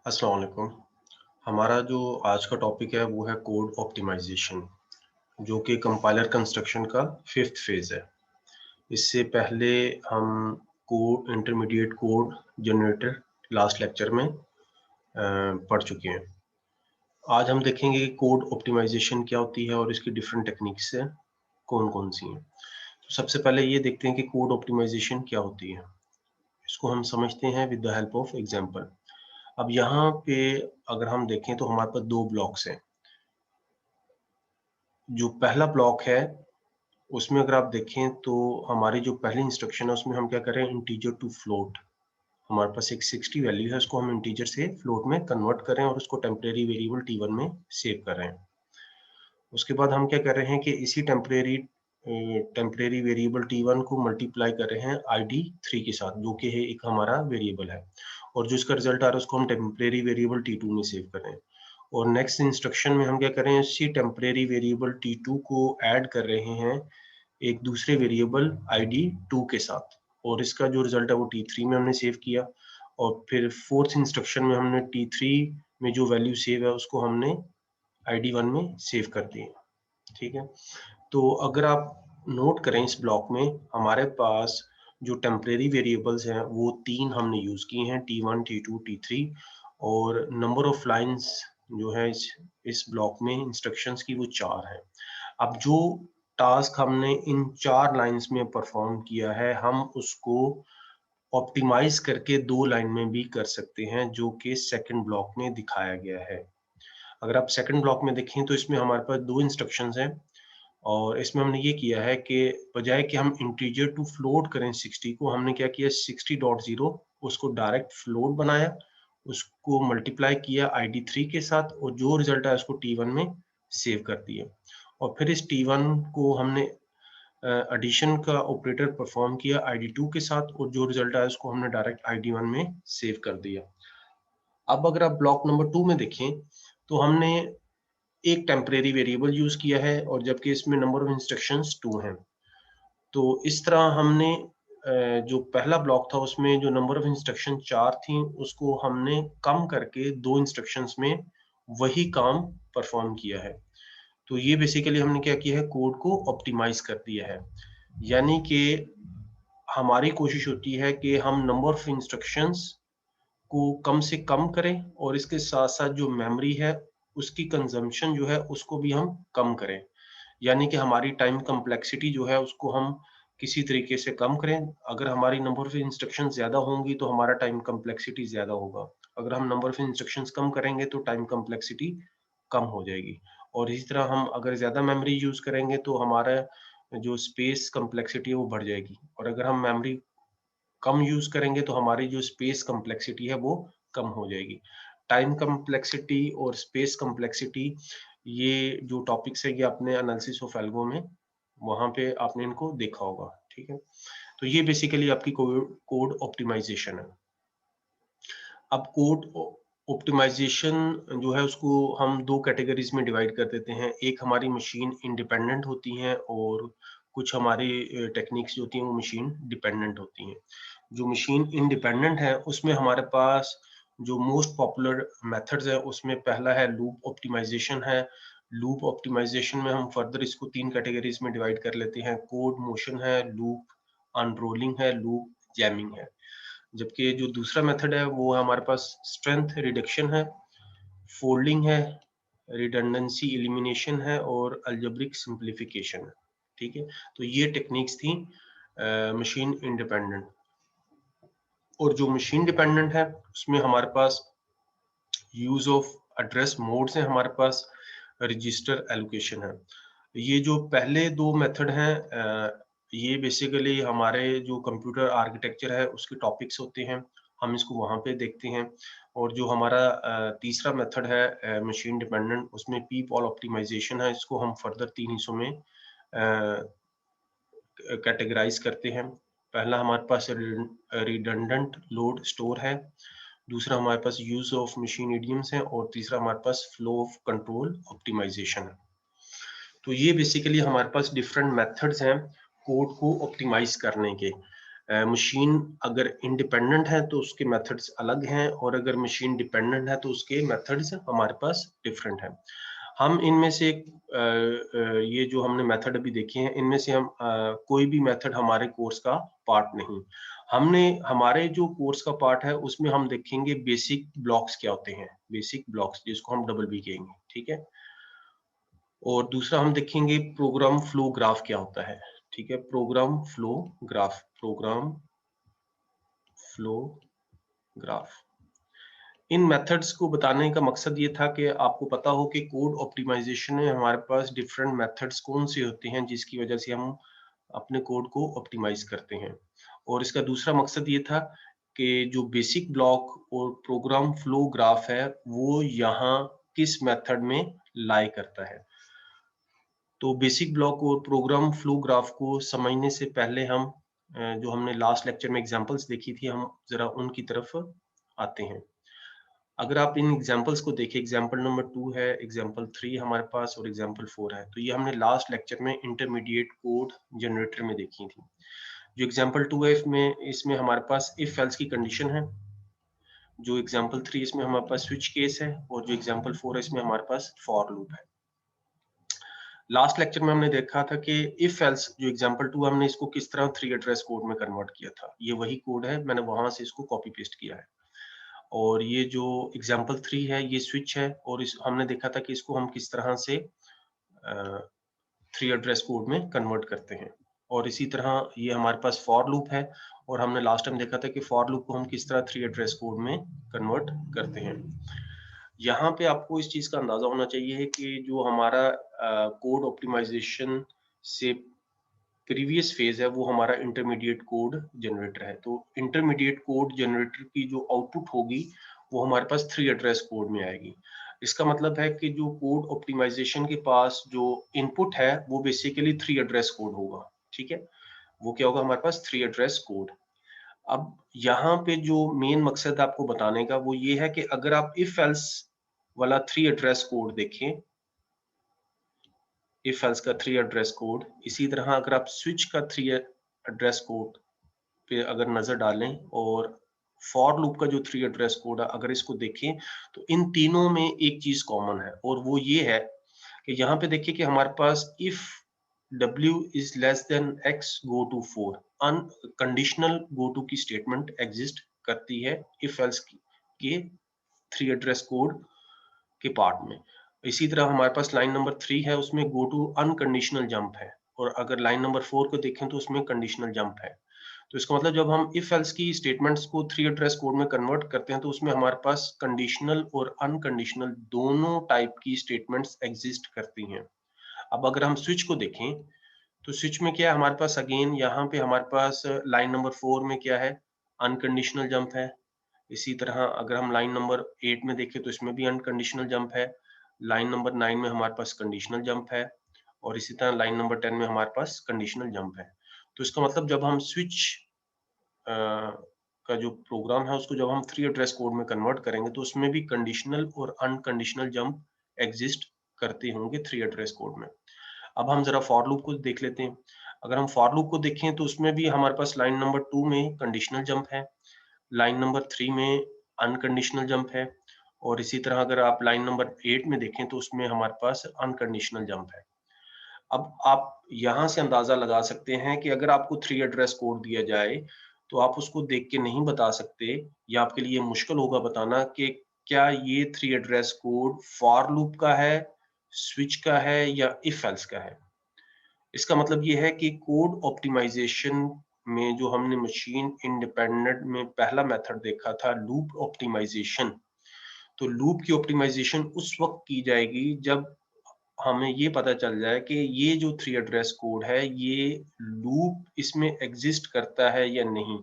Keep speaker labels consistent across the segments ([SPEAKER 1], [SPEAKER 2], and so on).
[SPEAKER 1] अस्सलाम वालेकुम। हमारा जो आज का टॉपिक है वो है कोड ऑप्टिमाइजेशन, जो कि कंपाइलर कंस्ट्रक्शन का फिफ्थ फेज है। इससे पहले हम code intermediate code generator last lecture में पढ़ चुके हैं। आज हम देखेंगे कि कोड ऑप्टिमाइजेशन क्या होती है और इसकी डिफरेंट टेक्निक्स है कौन कौन सी हैं। तो सबसे पहले ये देखते हैं कि कोड ऑप्टिमाइजेशन क्या होती है। इसको हम समझते हैं with the help of example. अब यहाँ पे अगर हम देखें तो हमारे पास दो ब्लॉक्स हैं। जो पहला ब्लॉक है उसमें अगर आप देखें तो हमारी जो पहली इंस्ट्रक्शन है उसमें हम क्या कर रहे हैं, इंटीजर टू फ्लोट। हमारे पास एक 60 वैल्यू है, उसको हम इंटीजर से फ्लोट में कन्वर्ट कर रहे हैं और उसको टेम्परेरी वेरिएबल t1 में सेव कर रहे हैं। उसके बाद हम क्या कर रहे हैं कि इसी टेम्परेरी वेरिएबल t1 को मल्टीप्लाई कर रहे हैं id3 के साथ, जो कि है एक हमारा वेरिएबल है, और जो इसका रिजल्ट आ रहा है उसको हम टेम्परेरी वेरिएबल t2 में सेव कर रहे हैं। और नेक्स्ट इंस्ट्रक्शन में हम क्या कर रहे हैं, इसी टेम्परेरी वेरिएबल t2 को ऐड कर रहे हैं एक दूसरे वेरिएबल id2 के साथ, और इसका जो रिजल्ट है वो t3 में हमने सेव किया। और फिर फोर्थ इंस्ट्रक्शन में हमने t3 में जो वैल्यू सेव है उसको हमने id1 में सेव कर दी। ठीक है, तो अगर आप नोट करें इस ब्लॉक में हमारे पास जो टेम्परेरी वेरिएबल्स हैं वो तीन हमने यूज किए हैं, t1 t2 t3, और नंबर ऑफ लाइंस जो है इस ब्लॉक में इंस्ट्रक्शंस की वो 4 है। अब जो टास्क हमने इन 4 लाइंस में परफॉर्म किया है हम उसको ऑप्टिमाइज करके 2 लाइन में भी कर सकते हैं, जो कि सेकंड ब्लॉक में दिखाया गया है। अगर आप सेकंड ब्लॉक में देखें तो इसमें हमारे पास 2 इंस्ट्रक्शंस हैं, और इसमें हमने ये किया है कि बजाय कि हम इंटीजर टू फ्लोट करें 60 को, हमने क्या किया 60.0 उसको डायरेक्ट फ्लोट बनाया, उसको मल्टीप्लाई किया id3 के साथ, और जो रिजल्ट आया उसको t1 में सेव कर दिया। और फिर इस t1 को हमने एडिशन का ऑपरेटर परफॉर्म किया id2 के साथ, और जो रिजल्ट आया उसको हमने डायरेक्ट id1 में सेव कर दिया। अब अगर आप ब्लॉक नंबर 2 में देखें तो हमने एक टेम्परेरी वेरिएबल यूज किया है, और जबकि इसमें नंबर ऑफ इंस्ट्रक्शंस 2 हैं। तो इस तरह हमने जो पहला ब्लॉक था उसमें जो नंबर ऑफ इंस्ट्रक्शन 4 थी उसको हमने कम करके 2 इंस्ट्रक्शंस में वही काम परफॉर्म किया है। तो ये बेसिकली हमने क्या किया है, कोड को ऑप्टिमाइज कर दिया है। यानी कि हमारी कोशिश होती है कि हम नंबर ऑफ इंस्ट्रक्शंस को कम से कम करें, और इसके साथ साथ जो मेमोरी है उसकी कंजम्पशन जो है उसको भी हम कम करें। यानी कि हमारी टाइम कम्प्लेक्सिटी जो है उसको हम किसी तरीके से कम करें। अगर हमारी नंबर ऑफ इंस्ट्रक्शन ज्यादा होंगी तो हमारा टाइम कम्प्लेक्सिटी ज्यादा होगा। अगर हम नंबर ऑफ इंस्ट्रक्शंस कम करेंगे तो टाइम कम्प्लेक्सिटी कम हो जाएगी। और इसी तरह हम अगर ज्यादा मेमोरी यूज करेंगे तो हमारा जो स्पेस कम्प्लेक्सिटी है वो बढ़ जाएगी, और अगर हम मेमोरी कम यूज करेंगे तो हमारी जो स्पेस कम्प्लेक्सिटी है वो कम हो जाएगी। टाइम कम्प्लेक्सिटी और स्पेस कम्प्लेक्सिटी, ये जो टॉपिक्स है ये आपने एनालिसिस ऑफ एल्गो में वहां पे आपने इनको देखा होगा। ठीक है, तो ये बेसिकली आपकी कोड ऑप्टिमाइजेशन है। अब कोड ऑप्टिमाइजेशन जो है उसको हम दो कैटेगरीज में डिवाइड कर देते हैं। एक हमारी मशीन इंडिपेंडेंट होती हैं, और कुछ हमारी टेक्निक्स जो होती हैं वो मशीन डिपेंडेंट होती हैं। जो मशीन इंडिपेंडेंट है उसमें हमारे पास जो मोस्ट पॉपुलर मेथड्स है उसमें पहला है लूप ऑप्टिमाइजेशन है। लूप ऑप्टिमाइजेशन में हम फर्दर इसको तीन कैटेगरीज में डिवाइड कर लेते हैं, कोड मोशन है, लूप अनरोलिंग है, लूप जैमिंग है। जबकि जो दूसरा मेथड है वो हमारे पास स्ट्रेंथ रिडक्शन है, फोल्डिंग है, रिडंडेंसी एलिमिनेशन है, और अलजेब्रिक सिंप्लीफिकेशन है। ठीक है, तो ये टेक्निक्स थी मशीन इंडिपेंडेंट। और जो मशीन डिपेंडेंट है उसमें हमारे पास यूज ऑफ एड्रेस मोड्स हैं, हमारे पास रजिस्टर एलोकेशन है। ये जो पहले दो मेथड हैं ये बेसिकली हमारे जो कंप्यूटर आर्किटेक्चर है उसके टॉपिक्स होते हैं, हम इसको वहां पे देखते हैं। और जो हमारा तीसरा मेथड है मशीन डिपेंडेंट, उसमें पीप ऑल ऑप्टिमाइजेशन है, इसको हम फर्दर तीन हिस्सों में कैटेगराइज करते हैं। पहला हमारे पास रिडंडेंट लोड स्टोर है, दूसरा हमारे पास यूज ऑफ मशीन इडियम्स है, और तीसरा हमारे पास फ्लो ऑफ कंट्रोल ऑप्टिमाइजेशन है। तो ये बेसिकली हमारे पास डिफरेंट मेथड्स हैं कोड को ऑप्टिमाइज करने के। मशीन अगर इंडिपेंडेंट है तो उसके मेथड्स अलग हैं, और अगर मशीन डिपेंडेंट है तो उसके मेथड्स हमारे पास डिफरेंट हैं। हम इनमें से ये जो हमने मेथड अभी देखे हैं, इनमें से हम कोई भी मेथड हमारे कोर्स का पार्ट नहीं। हमने हमारे जो कोर्स का पार्ट है उसमें हम देखेंगे बेसिक ब्लॉक्स क्या होते हैं, बेसिक ब्लॉक्स जिसको हम डबल बी कहेंगे, ठीक है। और दूसरा हम देखेंगे प्रोग्राम फ्लो ग्राफ क्या होता है, ठीक है। Program flow graph, program flow graph. इन मेथड्स को बताने का मकसद ये था कि आपको पता हो कि कोड ऑप्टिमाइजेशन में हमारे पास डिफरेंट मेथड्स कौन से होते हैं जिसकी वजह से हम अपने कोड को ऑप्टिमाइज करते हैं। और इसका दूसरा मकसद ये था कि जो बेसिक ब्लॉक और प्रोग्राम फ्लो ग्राफ है वो यहाँ किस मेथड में लाई करता है। तो बेसिक ब्लॉक और प्रोग्राम फ्लो ग्राफ को समझने से पहले हम जो हमने लास्ट लेक्चर में एग्जांपल्स देखी थी, हम जरा उनकी तरफ आते हैं। अगर आप इन एग्जांपल्स को देखें, एग्जांपल नंबर 2 है, एग्जांपल 3 हमारे पास और एग्जांपल 4 है, तो ये हमने लास्ट लेक्चर में इंटरमीडिएट कोड जनरेटर में देखी थी। जो एग्जांपल 2 है इसमें हमारे पास इफ एल्स की कंडीशन है। जो एग्जांपल 3 इसमें हमारे पास स्विच केस है, और जो एग्जांपल 4 है इसमें हमारे पास फॉर लूप है। लास्ट लेक्चर में हमने देखा था कि इफ एल्स जो एग्जांपल 2 हमने इसको किस तरह 3 एड्रेस कोड में कन्वर्ट किया था। ये वही कोड है, मैंने वहां से इसको कॉपी पेस्ट किया है। और ये जो एग्जांपल 3 है ये स्विच है, और इस हमने देखा था कि इसको हम किस तरह से 3 एड्रेस कोड में कन्वर्ट करते हैं। और इसी तरह ये हमारे पास फॉर लूप है, और हमने लास्ट टाइम देखा था कि फॉर लूप को हम किस तरह 3 एड्रेस कोड में कन्वर्ट करते हैं। यहाँ पे आपको इस चीज का अंदाजा होना चाहिए कि जो हमारा कोड ऑप्टिमाइजेशन से प्रीवियस फेज है वो हमारा इंटरमीडिएट कोड जनरेटर है। तो इंटरमीडिएट कोड जनरेटर की जो आउटपुट होगी वो हमारे पास 3 एड्रेस कोड में आएगी। इसका मतलब है कि जो कोड ऑप्टिमाइजेशन के पास जो इनपुट है वो बेसिकली 3 एड्रेस कोड होगा, ठीक है। वो क्या होगा हमारे पास 3 एड्रेस कोड। अब यहाँ पे जो मेन मकसद आपको बताने का वो ये है कि अगर आप इफ एल्स वाला 3 एड्रेस कोड देखें, इफ एल्स का 3 एड्रेस कोड, इसी तरह अगर आप स्विच का 3 एड्रेस कोड पे अगर नजर डालें, और फॉर लूप का जो 3 एड्रेस कोड है अगर इसको देखें, तो इन तीनों में एक चीज कॉमन है, और वो ये है कि यहाँ पे देखिए कि हमारे पास if w is less than x go to 4 unconditional go to की स्टेटमेंट एग्जिस्ट करती है इफ एल्स के 3 एड्रेस कोड के पार्ट में। इसी तरह हमारे पास लाइन नंबर 3 है, उसमें गो टू अनकंडीशनल जंप है, और अगर लाइन नंबर 4 को देखें तो उसमें कंडीशनल जंप है। तो इसका मतलब जब हम इफ एल्स की स्टेटमेंट्स को 3 एड्रेस कोड में कन्वर्ट करते हैं तो उसमें हमारे पास कंडीशनल और अनकंडीशनल दोनों टाइप की स्टेटमेंट्स एग्जिस्ट करती हैं। अब अगर हम स्विच को देखें, तो स्विच में क्या है हमारे पास, अगेन यहाँ पे हमारे पास लाइन नंबर 4 में क्या है, अनकंडीशनल जंप है। इसी तरह अगर हम लाइन नंबर 8 में देखें तो इसमें भी अनकंडीशनल जंप है। लाइन नंबर 9 में हमारे पास कंडीशनल जंप है, और इसी तरह लाइन नंबर 10 में हमारे पास कंडीशनल जंप है। तो इसका मतलब जब हम स्विच का जो प्रोग्राम है उसको जब हम 3 एड्रेस कोड में कन्वर्ट करेंगे तो उसमें भी कंडीशनल और अनकंडीशनल जंप एग्जिस्ट करते होंगे 3 एड्रेस कोड में। अब हम जरा फॉर लूप को देख लेते हैं। अगर हम फॉर लूप को देखें तो उसमें भी हमारे पास लाइन नंबर 2 में कंडीशनल जंप है, लाइन नंबर 3 में अनकंडीशनल जंप है, और इसी तरह अगर आप लाइन नंबर 8 में देखें तो उसमें हमारे पास अनकंडीशनल जंप है। अब आप यहाँ से अंदाजा लगा सकते हैं कि अगर आपको 3 एड्रेस कोड दिया जाए तो आप उसको देख के नहीं बता सकते, या आपके लिए मुश्किल होगा बताना कि क्या ये 3 एड्रेस कोड फॉर लूप का है, स्विच का है, या इफ एल्स का है। इसका मतलब ये है कि कोड ऑप्टिमाइजेशन में जो हमने मशीन इंडिपेंडेंट में पहला मेथड देखा था लूप ऑप्टिमाइजेशन, तो लूप की ऑप्टिमाइजेशन उस वक्त की जाएगी जब हमें ये पता चल जाए कि ये जो 3 एड्रेस कोड है ये लूप इसमें एग्जिस्ट करता है या नहीं।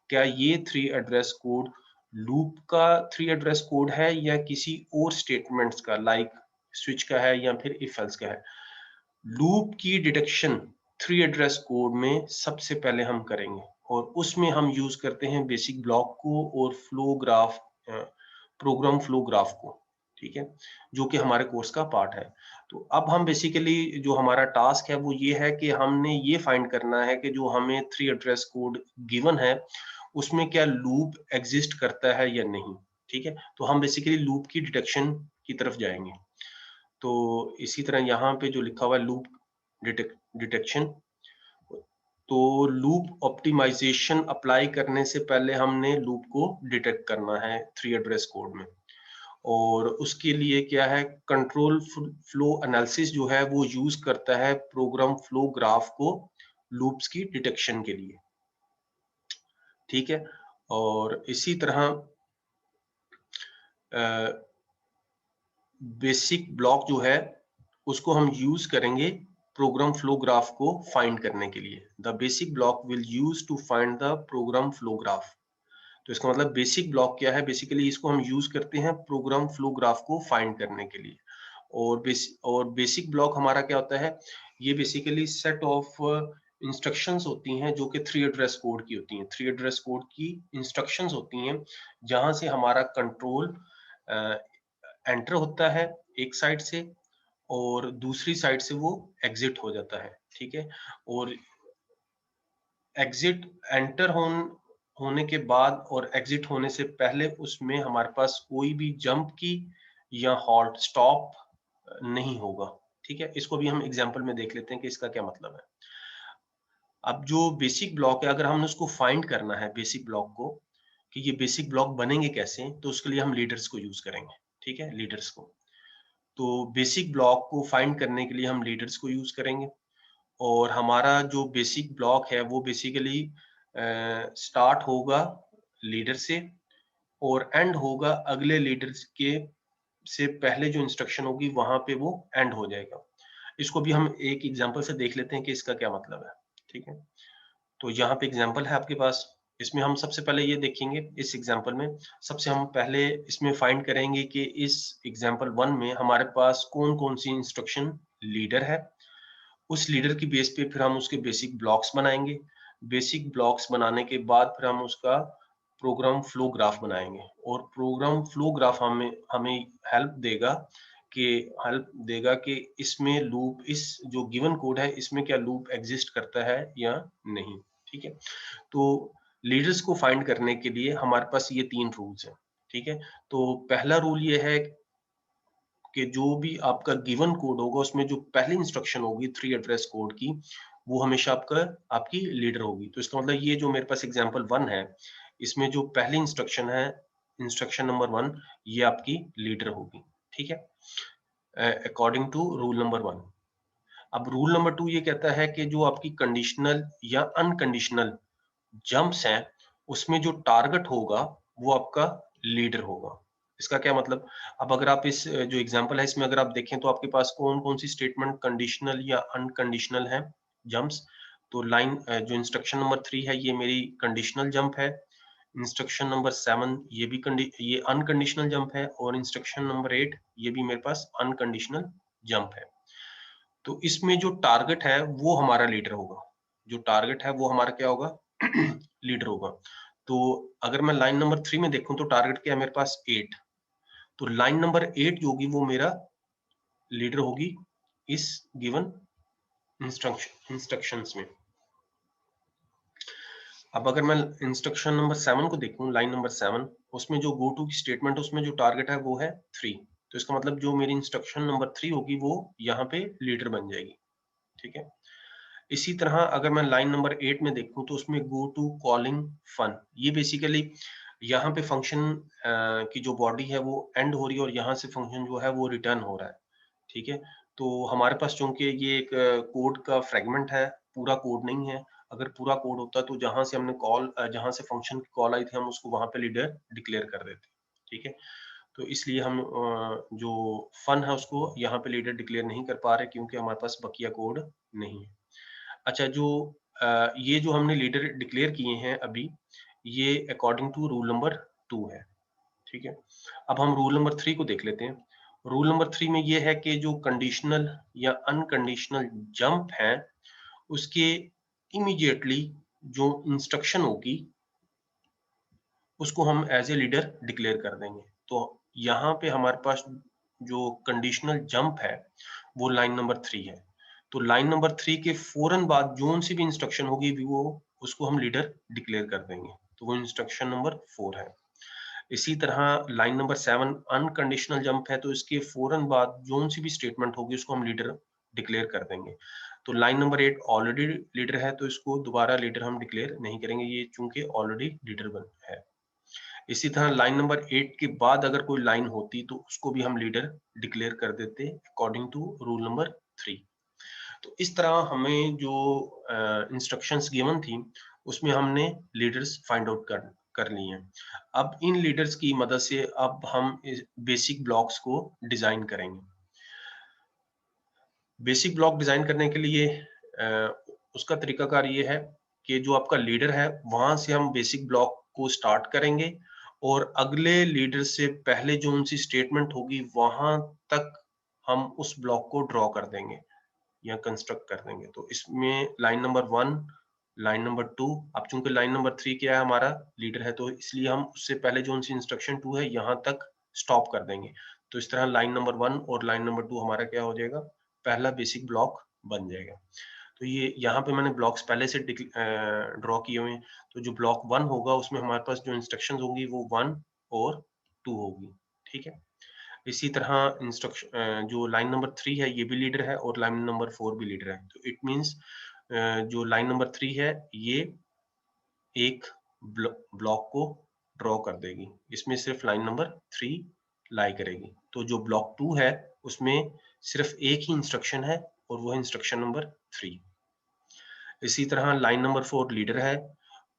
[SPEAKER 1] क्या ये 3 एड्रेस कोड लूप का 3 एड्रेस कोड है या किसी और स्टेटमेंट्स का, लाइक स्विच का है या फिर इफ एल्स का है। लूप की डिटेक्शन 3 एड्रेस कोड में सबसे पहले हम करेंगे, और उसमें हम यूज करते हैं बेसिक ब्लॉक को और flow graph, program flow graph को। ठीक है, जो कि हमारे कोर्स का पार्ट है। तो अब हम बेसिकली जो हमारा टास्क है वो ये है कि हमने ये फाइंड करना है कि जो हमें 3 एड्रेस कोड गिवन है उसमें क्या लूप एग्जिस्ट करता है या नहीं। ठीक है, तो हम बेसिकली लूप की डिटेक्शन की तरफ जाएंगे। तो इसी तरह यहाँ पे जो लिखा हुआ है लूप डिटेक्शन, तो लूप ऑप्टिमाइजेशन अप्लाई करने से पहले हमने लूप को डिटेक्ट करना है 3 एड्रेस कोड में। और उसके लिए क्या है, कंट्रोल फ्लो एनालिसिस जो है वो यूज करता है प्रोग्राम फ्लो ग्राफ को लूप्स की डिटेक्शन के लिए। ठीक है, और इसी तरह बेसिक ब्लॉक जो है उसको हम यूज करेंगे प्रोग्राम फ्लो ग्राफ को फाइंड करने के लिए। The basic block will use to find the program flow graph. तो इसका मतलब बेसिक ब्लॉक क्या है, बेसिकली इसको हम यूज करते हैं प्रोग्राम फ्लो ग्राफ को फाइंड करने के लिए। और बेसिक ब्लॉक हमारा क्या होता है, ये बेसिकली सेट ऑफ इंस्ट्रक्शंस होती हैं जो कि 3 एड्रेस कोड की होती हैं। 3 एड्रेस कोड की इंस्ट्रक्शंस होती हैं जहां से हमारा कंट्रोल एंटर होता है एक साइड से और दूसरी साइड से वो एग्जिट हो जाता है। ठीक है, और एग्जिट एंटर होने के बाद और एग्जिट होने से पहले उसमें हमारे पास कोई भी जंप की या हॉल्ट स्टॉप नहीं होगा। ठीक है, इसको भी हम एग्जांपल में देख लेते हैं कि इसका क्या मतलब है। अब जो बेसिक ब्लॉक है, अगर हमने उसको फाइंड करना है बेसिक ब्लॉक को कि ये बेसिक ब्लॉक बनेंगे कैसे, तो उसके लिए हम लीडर्स को यूज करेंगे। ठीक है, लीडर्स को, तो बेसिक ब्लॉक को फाइंड करने के लिए हम लीडर्स को यूज करेंगे। और हमारा जो बेसिक ब्लॉक है वो बेसिकली स्टार्ट होगा लीडर से और एंड होगा अगले लीडर के से पहले जो इंस्ट्रक्शन होगी वहां पे वो एंड हो जाएगा। इसको भी हम एक एग्जांपल से देख लेते हैं कि इसका क्या मतलब है। ठीक है, तो यहाँ पे एग्जांपल है आपके पास। इसमें हम सबसे पहले ये देखेंगे, इस एग्जांपल में सबसे हम पहले इसमें फाइंड करेंगे कि इस एग्जांपल 1 में हमारे पास कौन कौन सी इंस्ट्रक्शन लीडर है। उस लीडर की बेस पे फिर हम उसके बेसिक ब्लॉक्स बनाएंगे। बेसिक ब्लॉक्स बनाने के बाद फिर हम उसका प्रोग्राम फ्लो ग्राफ बनाएंगे। और प्रोग्राम फ्लो ग्राफ हमें हमें हेल्प देगा कि इसमें लूप, इस जो गिवन कोड है इसमें क्या लूप एग्जिस्ट करता है या नहीं। ठीक है, तो लीडर्स को फाइंड करने के लिए हमारे पास ये 3 रूल्स हैं। ठीक है, तो पहला रूल ये है कि जो भी आपका गिवन कोड होगा उसमें जो पहली इंस्ट्रक्शन होगी 3 एड्रेस कोड की, वो हमेशा आपकी लीडर होगी। तो इसका मतलब ये जो मेरे पास एग्जांपल 1 है, इसमें जो पहली इंस्ट्रक्शन है, इंस्ट्रक्शन नंबर 1, ये आपकी लीडर होगी। ठीक है, अकॉर्डिंग टू रूल नंबर 1। अब रूल नंबर 2 ये कहता है कि जो आपकी कंडीशनल या अनकंडीशनल जंप्स हैं उसमें जो टारगेट होगा वो आपका लीडर होगा। इसका क्या मतलब, अब अगर आप इस जो एग्जांपल है इसमें अगर आप देखें तो आपके पास कौन कौन सी स्टेटमेंट कंडीशनल या अनकंडीशनल है जंप्स। तो लाइन जो इंस्ट्रक्शन नंबर 3 है ये मेरी कंडीशनल जंप है। इंस्ट्रक्शन नंबर 7 ये अनकंडीशनल जंप है। और इंस्ट्रक्शन नंबर 8 ये भी मेरे पास अनकंडीशनल जंप है। तो इसमें जो टारगेट है वो हमारा लीडर होगा। जो टारगेट है वो हमारा क्या होगा, लीडर होगा। तो अगर मैं लाइन नंबर 3 में देखूं तो टारगेट क्या है मेरे पास 8। तो लाइन नंबर 8 जो होगी वो मेरा लीडर होगी इस गिवन इंस्ट्रक्शंस में। अब अगर मैं इंस्ट्रक्शन नंबर 7 को देखूं, लाइन नंबर 7, उसमें जो गो टू की स्टेटमेंट उसमें जो टारगेट है वो है 3। तो इसका मतलब जो मेरी इंस्ट्रक्शन नंबर 3 होगी वो यहाँ पे लीडर बन जाएगी। ठीक है, इसी तरह अगर मैं लाइन नंबर 8 में देखूं तो उसमें गो टू कॉलिंग फन, ये बेसिकली यहाँ पे फंक्शन की जो बॉडी है वो एंड हो रही है और यहाँ से फंक्शन जो है वो रिटर्न हो रहा है। ठीक है, तो हमारे पास चूंकि ये एक कोड का फ्रेगमेंट है, पूरा कोड नहीं है। अगर पूरा कोड होता तो जहां से हमने जहां से फंक्शन की कॉल आई थी हम उसको वहां पे लीडर डिक्लेयर कर देते। ठीक है, तो इसलिए हम जो फन है उसको यहाँ पे लीडर डिक्लेयर नहीं कर पा रहे क्योंकि हमारे पास बकिया कोड नहीं है। अच्छा, जो ये जो हमने लीडर डिक्लेयर किए हैं अभी, ये अकॉर्डिंग टू रूल नंबर 2 है। ठीक है, अब हम रूल नंबर 3 को देख लेते हैं। रूल नंबर 3 में ये है कि जो कंडीशनल या अनकंडीशनल जंप है उसके इमीडिएटली जो इंस्ट्रक्शन होगी उसको हम एज ए लीडर डिक्लेयर कर देंगे। तो यहाँ पे हमारे पास जो कंडीशनल जंप है वो लाइन नंबर 3 है। तो लाइन नंबर 3 के फौरन बाद जोन सी भी इंस्ट्रक्शन होगी वो उसको हम लीडर डिक्लेयर कर देंगे, तो वो इंस्ट्रक्शन नंबर 4 है। इसी तरह लाइन नंबर 7 अनकंडीशनल जंप है, तो इसके फौरन बाद जोन सी भी स्टेटमेंट होगी उसको हम लीडर डिक्लेयर कर देंगे। तो लाइन नंबर 8 ऑलरेडी लीडर है, तो इसको दोबारा लीडर हम डिक्लेयर नहीं करेंगे, ये चूंकि ऑलरेडी लीडर बन है। इसी तरह लाइन नंबर 8 के बाद अगर कोई लाइन होती तो उसको भी हम लीडर डिक्लेयर कर देते अकॉर्डिंग टू रूल नंबर 3। तो इस तरह हमें जो इंस्ट्रक्शंस गिवन थी उसमें हमने लीडर्स फाइंड आउट कर लिए हैं। अब इन लीडर्स की मदद से अब हम बेसिक ब्लॉक्स को डिजाइन करेंगे। बेसिक ब्लॉक डिजाइन करने के लिए उसका तरीकाकार ये है कि जो आपका लीडर है वहां से हम बेसिक ब्लॉक को स्टार्ट करेंगे और अगले लीडर से पहले जो उनकी स्टेटमेंट होगी वहां तक हम उस ब्लॉक को ड्रॉ कर देंगे या कंस्ट्रक्ट कर देंगे। तो इसमें लाइन नंबर 1, लाइन नंबर 2, अब चूंकि लाइन नंबर 3 क्या है हमारा लीडर है, तो इसलिए हम उससे पहले जो उनकी इंस्ट्रक्शन 2 है यहाँ तक स्टॉप कर देंगे। तो इस तरह लाइन नंबर 1 और लाइन नंबर 2 हमारा क्या हो जाएगा, पहला बेसिक ब्लॉक बन जाएगा। तो ये यहाँ पे मैंने ब्लॉक्स पहले से ड्रॉ किए हुए हैं। तो जो ब्लॉक 1 होगा उसमें हमारे पास जो इंस्ट्रक्शंस होंगी वो 1 और 2 होगी, ठीक है। इसी तरह इंस्ट्रक्शन जो लाइन नंबर 3 है ये भी लीडर है और लाइन नंबर 4 भी लीडर है। तो इट मींस जो लाइन नंबर 3 है ये एक ब्लॉक को ड्रॉ कर देगी, इसमें सिर्फ लाइन नंबर 3 लाई करेगी। तो जो ब्लॉक 2 है उसमें सिर्फ एक ही इंस्ट्रक्शन है और वो है इंस्ट्रक्शन नंबर 3। इसी तरह लाइन नंबर 4 लीडर है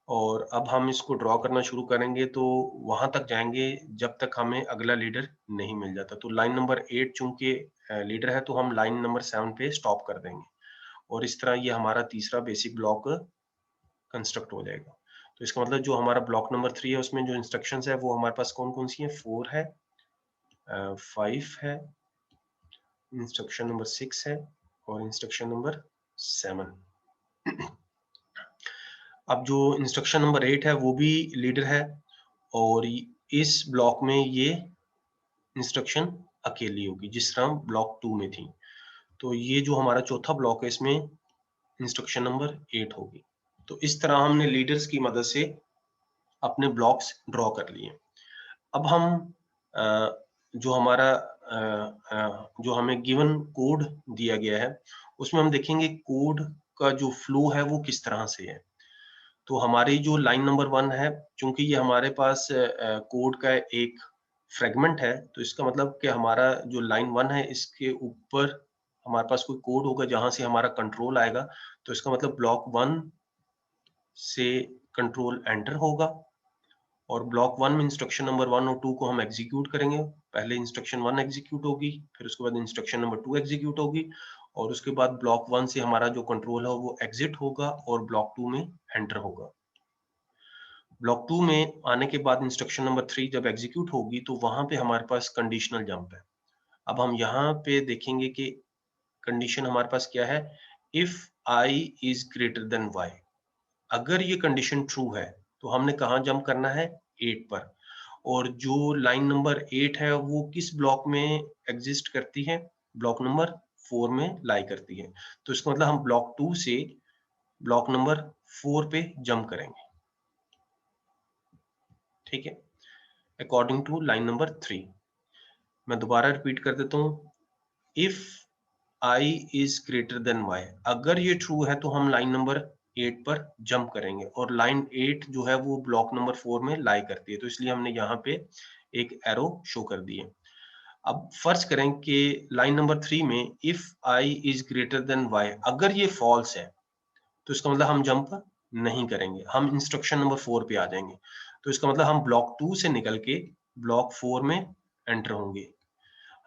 [SPEAKER 1] और अब हम इसको ड्रॉ करना शुरू करेंगे तो वहां तक जाएंगे जब तक हमें अगला लीडर नहीं मिल जाता। तो लाइन नंबर 8 चूंकि लीडर है तो हम लाइन नंबर 7 पे स्टॉप कर देंगे और इस तरह ये हमारा तीसरा बेसिक ब्लॉक कंस्ट्रक्ट हो जाएगा। तो इसका मतलब जो हमारा ब्लॉक नंबर 3 है उसमें जो इंस्ट्रक्शंस है वो हमारे पास कौन कौन सी है, 4 है, 5 है, इंस्ट्रक्शन नंबर 6 है और इंस्ट्रक्शन नंबर 7। अब जो इंस्ट्रक्शन नंबर 8 है वो भी लीडर है और इस ब्लॉक में ये इंस्ट्रक्शन अकेली होगी जिस तरह ब्लॉक 2 में थी। तो ये जो हमारा चौथा ब्लॉक है इसमें इंस्ट्रक्शन नंबर 8 होगी। तो इस तरह हमने लीडर्स की मदद से अपने ब्लॉक्स ड्रॉ कर लिए। अब हम जो हमारा जो हमें गिवन कोड दिया गया है उसमें हम देखेंगे कोड का जो फ्लो है वो किस तरह से है। तो हमारी जो लाइन नंबर 1 है, चूंकि ये हमारे पास कोड का एक फ्रेगमेंट है, तो इसका मतलब कि हमारा जो लाइन 1 है इसके ऊपर हमारे पास कोई कोड होगा जहां से हमारा कंट्रोल आएगा। तो इसका मतलब ब्लॉक 1 से कंट्रोल एंटर होगा और ब्लॉक 1 में इंस्ट्रक्शन नंबर 1 और 2 को हम एग्जीक्यूट करेंगे। पहले इंस्ट्रक्शन 1 एग्जीक्यूट होगी, फिर उसके बाद इंस्ट्रक्शन नंबर 2 एग्जीक्यूट होगी और उसके बाद ब्लॉक 1 से हमारा जो कंट्रोल है वो एग्जिट होगा और ब्लॉक 2 में एंटर होगा। ब्लॉक 2 में आने के बाद इंस्ट्रक्शन नंबर 3 जब एग्जीक्यूट होगी तो वहां पे हमारे पास कंडीशनल जंप है। अब हम यहाँ पे देखेंगे कि कंडीशन हमारे पास क्या है, if i is greater than y। अगर ये कंडीशन ट्रू है तो हमने कहाँ जंप करना है, 8 पर। और जो लाइन नंबर 8 है वो किस ब्लॉक में एग्जिस्ट करती है, ब्लॉक नंबर 4 में लाई करती है। तो इसका मतलब हम ब्लॉक 2 से ब्लॉक नंबर 4 पे जंप करेंगे, ठीक है, अकॉर्डिंग टू लाइन नंबर 3। मैं दोबारा रिपीट कर देता हूँ, if i is greater than y, अगर ये ट्रू है तो हम लाइन नंबर 8 पर जंप करेंगे और लाइन 8 जो है वो ब्लॉक नंबर 4 में लाई करती है, तो इसलिए हमने यहाँ पे एक एरो शो कर दी है। अब फर्ज करें कि लाइन नंबर 3 में if i is greater than y, अगर ये फॉल्स है तो इसका मतलब हम जंप नहीं करेंगे, हम इंस्ट्रक्शन नंबर 4 पे आ जाएंगे। तो इसका मतलब हम ब्लॉक 2 से निकल के ब्लॉक 4 में एंटर होंगे।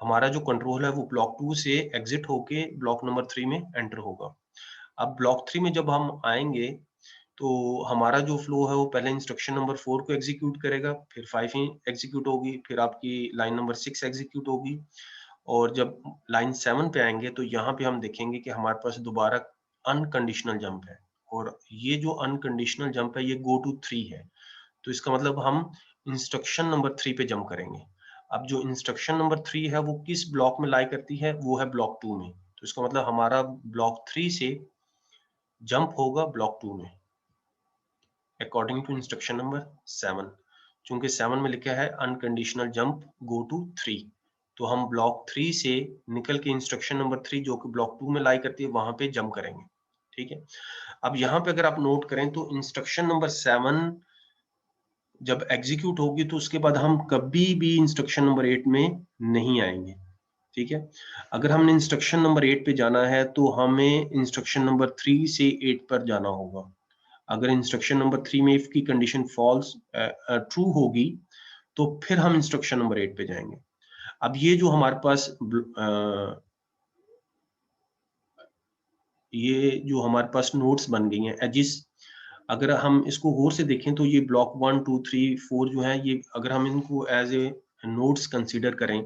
[SPEAKER 1] हमारा जो कंट्रोल है वो ब्लॉक 2 से एग्जिट होके ब्लॉक नंबर 3 में एंटर होगा। अब ब्लॉक 3 में जब हम आएंगे तो हमारा जो फ्लो है वो पहले इंस्ट्रक्शन नंबर 4 को एग्जीक्यूट करेगा, फिर 5 ही एग्जीक्यूट होगी, फिर आपकी लाइन नंबर 6 एग्जीक्यूट होगी और जब लाइन 7 पे आएंगे तो यहाँ पे हम देखेंगे कि हमारे पास दोबारा अनकंडीशनल जंप है और ये जो अनकंडीशनल जंप है ये गो टू 3 है। तो इसका मतलब हम इंस्ट्रक्शन नंबर 3 पे जंप करेंगे। अब जो इंस्ट्रक्शन नंबर 3 है वो किस ब्लॉक में लाई करती है, वो है ब्लॉक 2 में। तो इसका मतलब हमारा ब्लॉक 3 से जंप होगा ब्लॉक 2 में अकॉर्डिंग टू इंस्ट्रक्शन नंबर 7। चूंकि 7 में लिखा है अनकंडीशनल जंप गो टू 3, तो हम ब्लॉक 3 से निकल के इंस्ट्रक्शन नंबर 3 जो कि ब्लॉक 2 में लाई करती है वहां पे जंप करेंगे। ठीक है, अब यहाँ पे अगर आप नोट करें तो इंस्ट्रक्शन नंबर 7 जब एग्जीक्यूट होगी तो उसके बाद हम कभी भी इंस्ट्रक्शन नंबर 8 में नहीं आएंगे। ठीक है, अगर हमने इंस्ट्रक्शन नंबर 8 पे जाना है तो हमें इंस्ट्रक्शन नंबर 3 से 8 पर जाना होगा। अगर इंस्ट्रक्शन नंबर 3 में इफ की कंडीशन फॉल्स ट्रू होगी तो फिर हम इंस्ट्रक्शन नंबर 8 पे जाएंगे। अब ये जो हमारे पास नोट्स बन गई हैं एजिस, अगर हम इसको गौर से देखें तो ये ब्लॉक 1 2 3 4 जो है, ये अगर हम इनको एज ए नोट्स कंसीडर करें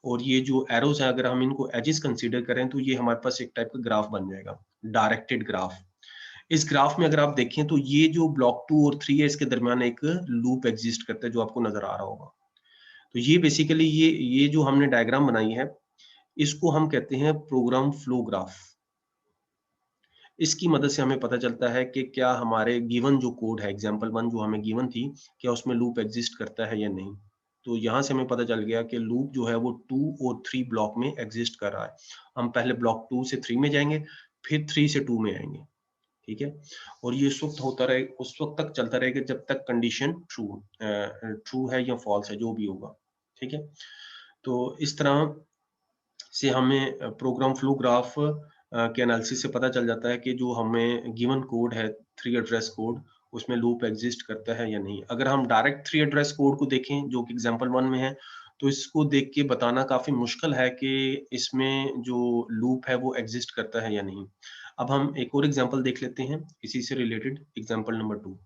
[SPEAKER 1] और ये जो एरोज है अगर हम इनको एजिस कंसीडर करें तो ये हमारे पास एक टाइप का ग्राफ बन जाएगा, डायरेक्टेड ग्राफ। इस ग्राफ में अगर आप देखें तो ये जो ब्लॉक 2 और 3 है इसके दरमियान एक लूप एग्जिस्ट करता है जो आपको नजर आ रहा होगा। तो ये बेसिकली ये जो हमने डायग्राम बनाई है इसको हम कहते हैं प्रोग्राम फ्लो ग्राफ। इसकी मदद से हमें पता चलता है कि क्या हमारे गिवन जो कोड है एग्जांपल 1 जो हमें गिवन थी, क्या उसमें लूप एग्जिस्ट करता है या नहीं। तो यहाँ से हमें पता चल गया कि लूप जो है वो 2 और 3 ब्लॉक में एग्जिस्ट कर रहा है। हम पहले ब्लॉक 2 से 3 में जाएंगे, फिर 3 से 2 में आएंगे। ठीक है, और ये उस वक्त होता रहे, उस वक्त तक चलता रहेगा जब तक कंडीशन ट्रू है या फॉल्स है, जो भी होगा। ठीक है, तो इस तरह से हमें प्रोग्राम फ्लो ग्राफ के एनालिसिस से पता चल जाता है कि जो हमें गिवन कोड है 3 एड्रेस कोड, उसमें लूप एग्जिस्ट करता है या नहीं। अगर हम डायरेक्ट 3 एड्रेस कोड को देखें जो कि एग्जांपल 1 में है, तो इसको देख के बताना काफी मुश्किल है कि इसमें जो लूप है वो एग्जिस्ट करता है या नहीं। अब हम एक और एग्जांपल देख लेते हैं इसी से related, example number 2।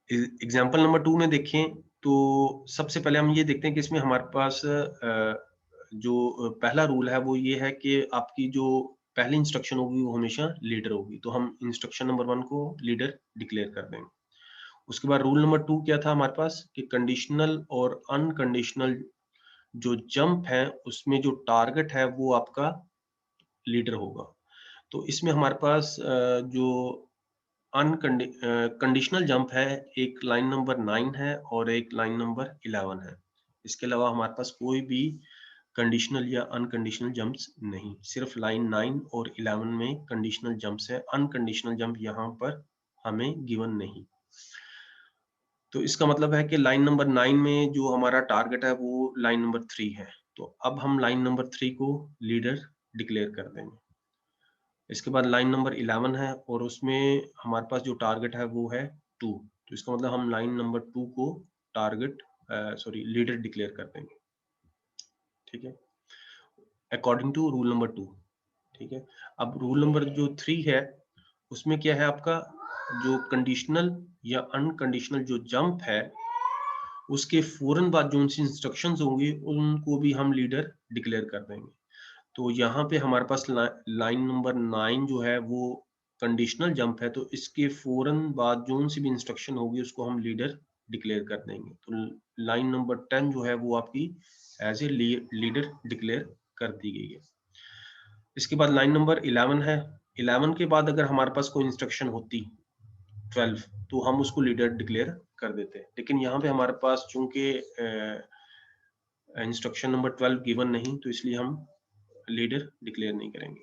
[SPEAKER 1] Example number 2 में देखें तो सबसे पहले हम ये देखते हैं कि इसमें हमारे पास जो पहला रूल है वो ये है कि आपकी जो पहली इंस्ट्रक्शन होगी वो हमेशा लीडर होगी। तो हम इंस्ट्रक्शन नंबर 1 को लीडर डिक्लेयर कर देंगे। उसके बाद रूल नंबर 2 क्या था हमारे पास कि कंडीशनल और अनकंडीशनल जो जंप है उसमें जो टारगेट है वो आपका लीडर होगा। तो इसमें हमारे पास जो कंडीशनल जंप है, एक लाइन नंबर 9 है और एक लाइन नंबर 11 है। इसके अलावा हमारे पास कोई भी कंडीशनल या अनकंडीशनल जंप्स नहीं, सिर्फ लाइन 9 और 11 में कंडीशनल जंप्स है। अनकंडीशनल जंप यहाँ पर हमें गिवन नहीं। तो इसका मतलब है कि लाइन नंबर 9 में जो हमारा टारगेट है वो लाइन नंबर 3 है। तो अब हम लाइन नंबर 3 को लीडर डिक्लेयर कर देंगे। इसके बाद लाइन नंबर 11 है और उसमें हमारे पास जो टारगेट है वो है 2। तो इसका मतलब हम लाइन नंबर 2 को लीडर डिक्लेयर कर देंगे। ठीक है, अकॉर्डिंग टू रूल नंबर 2। ठीक है, अब रूल नंबर जो 3 है उसमें क्या है, आपका जो कंडीशनल या अनकंडीशनल जो जंप है उसके फौरन बाद जो उनसी इंस्ट्रक्शंस होंगी उनको भी हम लीडर डिक्लेयर कर देंगे। तो यहाँ पे हमारे पास लाइन नंबर 9 जो है वो कंडीशनल जंप है, तो इसके फौरन बाद जो सी भी इंस्ट्रक्शन होगी उसको हम लीडर डिक्लेयर कर देंगे। तो लाइन नंबर 10 जो है वो आपकी एज ए लीडर डिक्लेयर कर दी गई है। इसके बाद लाइन नंबर 11 है। 11 के बाद अगर हमारे पास कोई इंस्ट्रक्शन होती 12 तो हम उसको लीडर डिक्लेयर कर देते हैं। लेकिन यहाँ पे हमारे पास चूंकि इंस्ट्रक्शन नंबर 12 गिवन नहीं तो इसलिए हम लीडर डिक्लेयर नहीं करेंगे।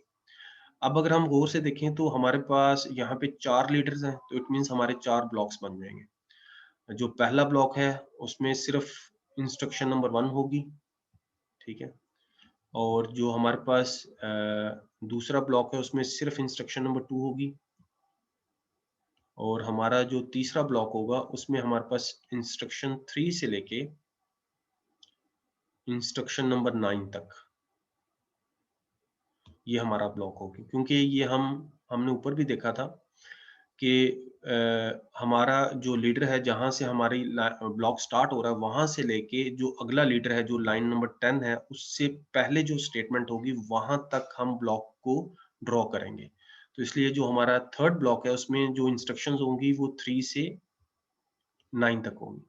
[SPEAKER 1] अब अगर हम गौर से देखें तो हमारे पास यहाँ पे 4 लीडर्स हैं, तो इट मींस हमारे 4 ब्लॉक्स बन जाएंगे। जो पहला ब्लॉक है उसमें सिर्फ इंस्ट्रक्शन नंबर 1 होगी। ठीक है, और जो हमारे पास दूसरा ब्लॉक है उसमें सिर्फ इंस्ट्रक्शन नंबर 2 होगी। और हमारा जो तीसरा ब्लॉक होगा उसमें हमारे पास इंस्ट्रक्शन 3 से लेके इंस्ट्रक्शन नंबर 9 तक ये हमारा ब्लॉक होगी। क्योंकि ये हमने ऊपर भी देखा था कि हमारा जो लीडर है जहां से हमारी ब्लॉक स्टार्ट हो रहा है वहां से लेके जो अगला लीडर है जो लाइन नंबर 10 है उससे पहले जो स्टेटमेंट होगी वहां तक हम ब्लॉक को ड्रॉ करेंगे। तो इसलिए जो हमारा थर्ड ब्लॉक है उसमें जो इंस्ट्रक्शंस होंगी वो 3 से 9 तक होंगी।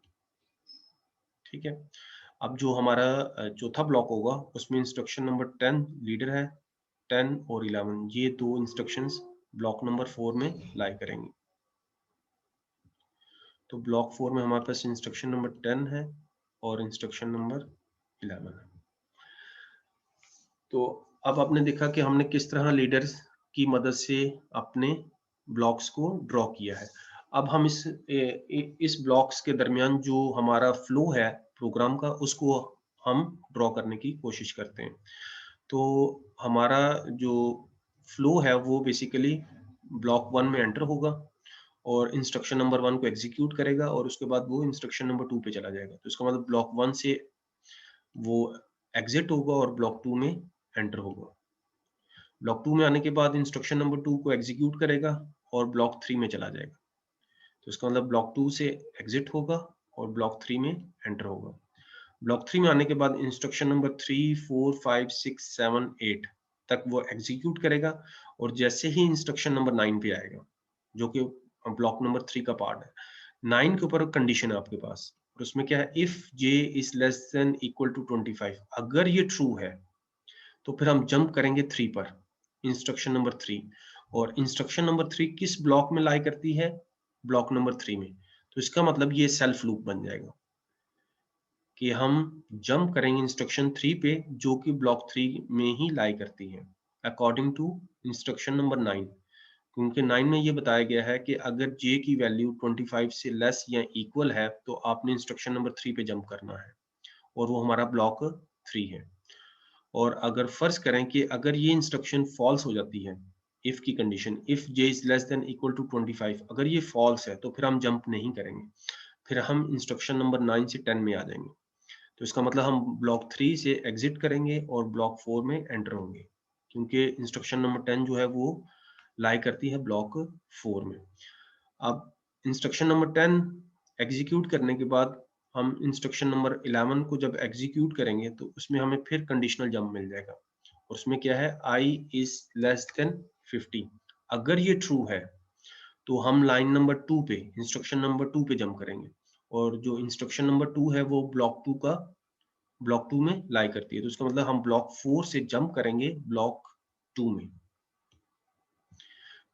[SPEAKER 1] ठीक है। अब जो हमारा चौथा ब्लॉक होगा उसमें इंस्ट्रक्शन नंबर 10 लीडर है, 10 और 11 ये दो इंस्ट्रक्शंस ब्लॉक नंबर 4 में लाई करेंगे। तो ब्लॉक 4 में हमारे पास इंस्ट्रक्शन नंबर 10 है और इंस्ट्रक्शन नंबर 11 है। तो अब आपने देखा कि हमने किस तरह लीडर्स की मदद से अपने ब्लॉक्स को ड्रॉ किया है। अब हम इस ब्लॉक्स के दरमियान जो हमारा फ्लो है प्रोग्राम का उसको हम ड्रॉ करने की कोशिश करते हैं। तो हमारा जो फ्लो है वो बेसिकली ब्लॉक 1 में एंटर होगा और इंस्ट्रक्शन नंबर 1 को एग्जीक्यूट करेगा और उसके बाद वो इंस्ट्रक्शन नंबर 2 पे चला जाएगा। तो इसका मतलब ब्लॉक 1 से वो एग्जिट होगा और ब्लॉक 2 में एंटर होगा। ब्लॉक 2 में आने के बाद इंस्ट्रक्शन नंबर 2 को एग्जीक्यूट करेगा और ब्लॉक 3 में चला जाएगा। तो इसका मतलब ब्लॉक 2 से एग्जिट होगा और ब्लॉक 3 में एंटर होगा। ब्लॉक 3 में आने के बाद इंस्ट्रक्शन नंबर 3, 4, 5, 6, 7, 8 तक वो एग्जीक्यूट करेगा और जैसे ही इंस्ट्रक्शन नंबर 9 पे आएगा, जो कि ब्लॉक नंबर 3 का पार्ट है, 9 के ऊपर कंडीशन है आपके पास और उसमें क्या है, if J is less than equal to 25, अगर ये ट्रू है तो फिर हम जंप करेंगे 3 पर, इंस्ट्रक्शन नंबर 3। और इंस्ट्रक्शन नंबर 3 किस ब्लॉक में लाई करती है? ब्लॉक नंबर 3 में। तो इसका मतलब ये सेल्फ लूप बन जाएगा कि हम जंप करेंगे इंस्ट्रक्शन 3 पे जो कि ब्लॉक 3 में ही लाई करती है अकॉर्डिंग टू इंस्ट्रक्शन नंबर 9। क्योंकि 9 में ये बताया गया है कि अगर j की वैल्यू 25 से लेस या इक्वल है तो आपने इंस्ट्रक्शन नंबर 3 पे जंप करना है और वो हमारा ब्लॉक 3 है। और अगर फर्ज करें कि अगर ये इंस्ट्रक्शन फॉल्स हो जाती है, इफ की condition, if j is less than equal to 25, अगर ये फॉल्स है तो फिर हम जंप नहीं करेंगे, फिर हम इंस्ट्रक्शन नंबर 9 से 10 में आ जाएंगे। तो इसका मतलब हम ब्लॉक 3 से एग्जिट करेंगे और ब्लॉक 4 में एंटर होंगे, क्योंकि इंस्ट्रक्शन नंबर 10 जो है वो लाई करती है ब्लॉक 4 में। अब इंस्ट्रक्शन नंबर 10 एग्जीक्यूट करने के बाद हम इंस्ट्रक्शन नंबर 11 को जब एग्जीक्यूट करेंगे तो उसमें हमें फिर कंडीशनल जंप मिल जाएगा और उसमें क्या है, i इज लेस देन 50। अगर ये ट्रू है तो हम लाइन नंबर 2 पे, इंस्ट्रक्शन नंबर 2 पे जंप करेंगे और जो इंस्ट्रक्शन नंबर 2 है वो ब्लॉक 2 में लाई करती है। तो इसका मतलब हम ब्लॉक 4 से जंप करेंगे ब्लॉक 2 में,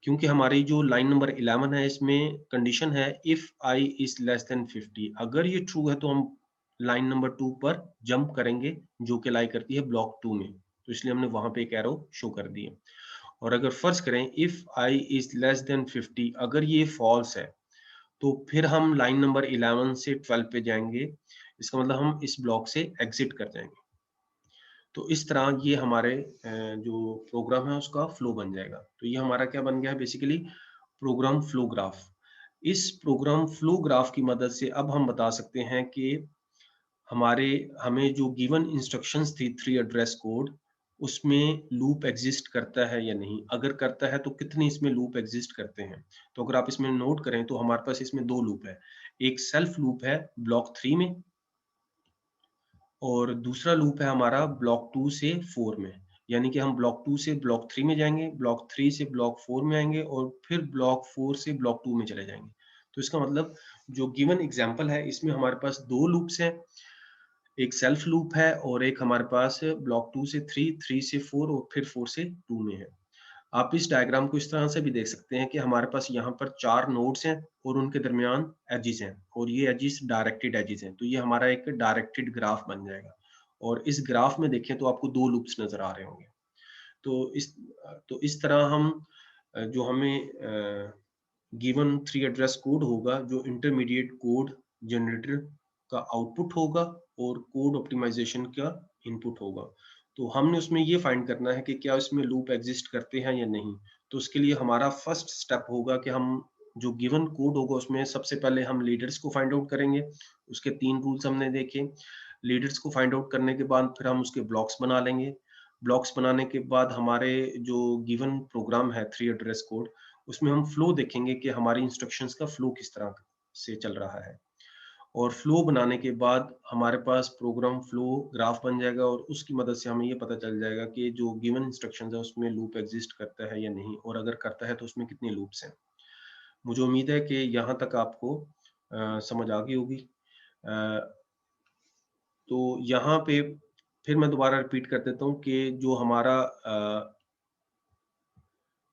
[SPEAKER 1] क्योंकि हमारी जो लाइन नंबर 11 है इसमें कंडीशन है if i is less then 50। अगर ये ट्रू है तो हम लाइन नंबर 2 पर जंप करेंगे जो कि लाई करती है ब्लॉक 2 में, तो इसलिए हमने वहां पे एक एरो शो कर दी है। और अगर फर्ज करें if i is less then 50, अगर ये फॉल्स है तो फिर हम लाइन नंबर 11 से 12 पे जाएंगे, इसका मतलब हम इस ब्लॉक से एग्जिट कर जाएंगे। तो इस तरह ये हमारे जो प्रोग्राम है उसका फ्लो बन जाएगा। तो ये हमारा क्या बन गया है, बेसिकली प्रोग्राम फ्लो ग्राफ। इस प्रोग्राम फ्लो ग्राफ की मदद से अब हम बता सकते हैं कि हमारे हमें जो गिवन इंस्ट्रक्शंस थी 3 एड्रेस कोड, उसमें लूप एग्जिस्ट करता है या नहीं, अगर करता है तो कितने इसमें लूप एग्जिस्ट करते हैं। तो अगर आप इसमें नोट करें तो हमारे पास इसमें दो लूप है, एक सेल्फ लूप है ब्लॉक 3 में और दूसरा लूप है हमारा ब्लॉक 2 से 4 में। यानी कि हम ब्लॉक 2 से ब्लॉक 3 में जाएंगे, ब्लॉक 3 से ब्लॉक 4 में आएंगे और फिर ब्लॉक 4 से ब्लॉक 2 में चले जाएंगे। तो इसका मतलब जो गिवन एग्जांपल है इसमें हमारे पास दो लूप्स हैं, एक सेल्फ लूप है और एक हमारे पास ब्लॉक 2 से 3, 3 से 4 और फिर 4 से 2 में है। आप इस डायग्राम को इस तरह से भी देख सकते हैं कि हमारे पास यहाँ पर 4 नोड्स हैं और उनके दरमियान एजेस हैं और ये एजेस डायरेक्टेड एजेस हैं। तो ये हमारा एक डायरेक्टेड ग्राफ बन जाएगा और इस ग्राफ में देखें तो आपको दो लूप्स नजर आ रहे होंगे। तो इस तरह हम जो हमें गिवन 3 एड्रेस कोड होगा, जो इंटरमीडिएट कोड जनरेटर का आउटपुट होगा और कोड ऑप्टिमाइजेशन का इनपुट होगा। तो हमने उसमें ये फाइंड करना है कि क्या उसमें लूप एग्जिस्ट करते हैं या नहीं। तो उसके लिए हमारा फर्स्ट स्टेप होगा कि हम जो गिवन कोड होगा उसमें सबसे पहले हम लीडर्स को फाइंड आउट करेंगे। उसके 3 रूल्स हमने देखे। लीडर्स को फाइंड आउट करने के बाद फिर हम उसके ब्लॉक्स बना लेंगे। ब्लॉक्स बनाने के बाद हमारे जो गिवन प्रोग्राम है 3 एड्रेस कोड, उसमें हम फ्लो देखेंगे कि हमारी इंस्ट्रक्शंस का फ्लो किस तरह से चल रहा है। और फ्लो बनाने के बाद हमारे पास प्रोग्राम फ्लो ग्राफ बन जाएगा और उसकी मदद से हमें ये पता चल जाएगा कि जो गिवन इंस्ट्रक्शंस है उसमें लूप एग्जिस्ट करता है या नहीं, और अगर करता है तो उसमें कितने लूप्स हैं। मुझे उम्मीद है कि यहाँ तक आपको समझ आ गई होगी। तो यहाँ पे फिर मैं दोबारा रिपीट कर देता हूँ कि जो हमारा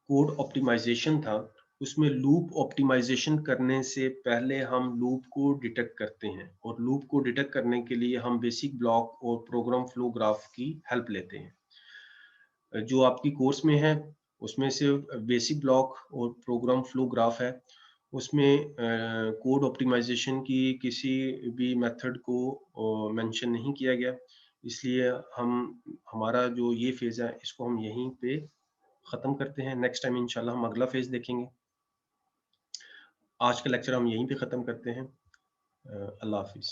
[SPEAKER 1] कोड ऑप्टिमाइजेशन था, उसमें लूप ऑप्टिमाइजेशन करने से पहले हम लूप को डिटेक्ट करते हैं, और लूप को डिटेक्ट करने के लिए हम बेसिक ब्लॉक और प्रोग्राम फ्लो ग्राफ की हेल्प लेते हैं। जो आपकी कोर्स में है उसमें से बेसिक ब्लॉक और प्रोग्राम फ्लो ग्राफ है, उसमें कोड ऑप्टिमाइजेशन की किसी भी मेथड को मेंशन नहीं किया गया, इसलिए हम हमारा जो ये फेज है इसको हम यहीं पे खत्म करते हैं। नेक्स्ट टाइम इंशाल्लाह हम अगला फेज देखेंगे। आज का लेक्चर हम यहीं पे खत्म करते हैं। अल्लाह हाफिज।